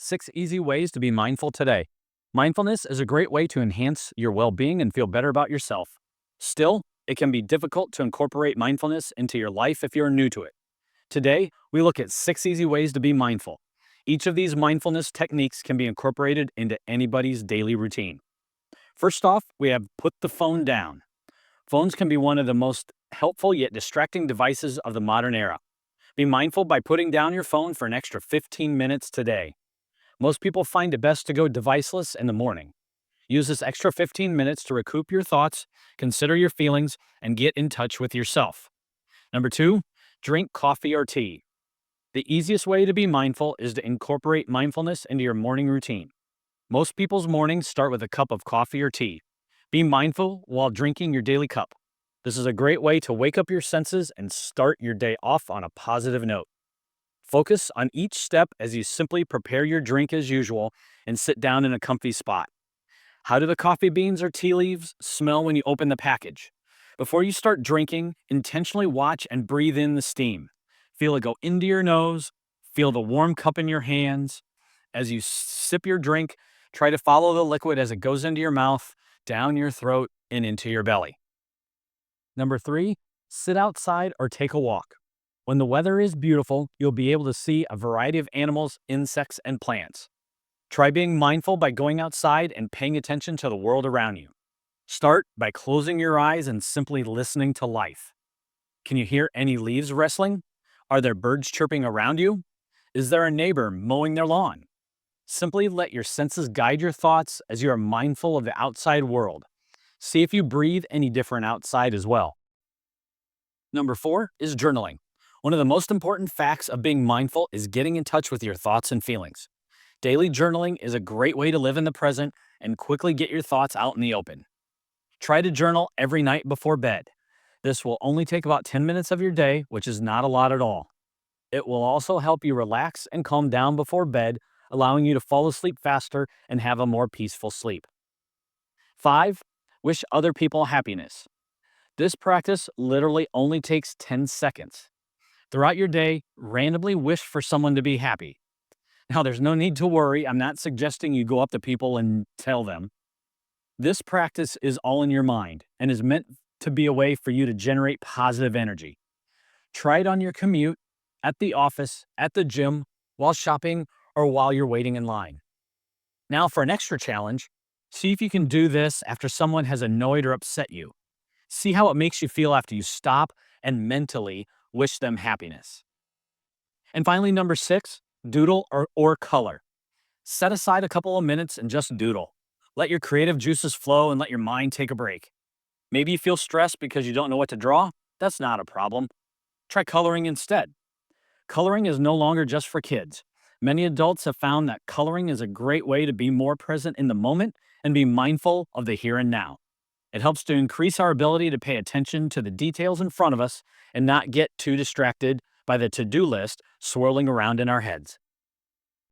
6 easy ways to be mindful today. Mindfulness is a great way to enhance your well being and feel better about yourself. Still, it can be difficult to incorporate mindfulness into your life if you're new to it. Today, we look at 6 easy ways to be mindful. Each of these mindfulness techniques can be incorporated into anybody's daily routine. First off, we have put the phone down. Phones can be one of the most helpful yet distracting devices of the modern era. Be mindful by putting down your phone for an extra 15 minutes today. Most people find it best to go deviceless in the morning. Use this extra 15 minutes to recoup your thoughts, consider your feelings, and get in touch with yourself. Number 2, drink coffee or tea. The easiest way to be mindful is to incorporate mindfulness into your morning routine. Most people's mornings start with a cup of coffee or tea. Be mindful while drinking your daily cup. This is a great way to wake up your senses and start your day off on a positive note. Focus on each step as you simply prepare your drink as usual and sit down in a comfy spot. How do the coffee beans or tea leaves smell when you open the package? Before you start drinking, intentionally watch and breathe in the steam. Feel it go into your nose, feel the warm cup in your hands. As you sip your drink, try to follow the liquid as it goes into your mouth, down your throat, and into your belly. Number 3, sit outside or take a walk. When the weather is beautiful, you'll be able to see a variety of animals, insects, and plants. Try being mindful by going outside and paying attention to the world around you. Start by closing your eyes and simply listening to life. Can you hear any leaves rustling? Are there birds chirping around you? Is there a neighbor mowing their lawn? Simply let your senses guide your thoughts as you are mindful of the outside world. See if you breathe any different outside as well. Number 4 is journaling. One of the most important facts of being mindful is getting in touch with your thoughts and feelings. Daily journaling is a great way to live in the present and quickly get your thoughts out in the open. Try to journal every night before bed. This will only take about 10 minutes of your day, which is not a lot at all. It will also help you relax and calm down before bed, allowing you to fall asleep faster and have a more peaceful sleep. 5, wish other people happiness. This practice literally only takes 10 seconds. Throughout your day, randomly wish for someone to be happy. Now, there's no need to worry. I'm not suggesting you go up to people and tell them. This practice is all in your mind and is meant to be a way for you to generate positive energy. Try it on your commute, at the office, at the gym, while shopping, or while you're waiting in line. Now, for an extra challenge, see if you can do this after someone has annoyed or upset you. See how it makes you feel after you stop and mentally wish them happiness. And finally, number 6, doodle or color. Set aside a couple of minutes and just doodle. Let your creative juices flow and let your mind take a break. Maybe you feel stressed because you don't know what to draw? That's not a problem. Try coloring instead. Coloring is no longer just for kids. Many adults have found that coloring is a great way to be more present in the moment and be mindful of the here and now. It helps to increase our ability to pay attention to the details in front of us and not get too distracted by the to-do list swirling around in our heads.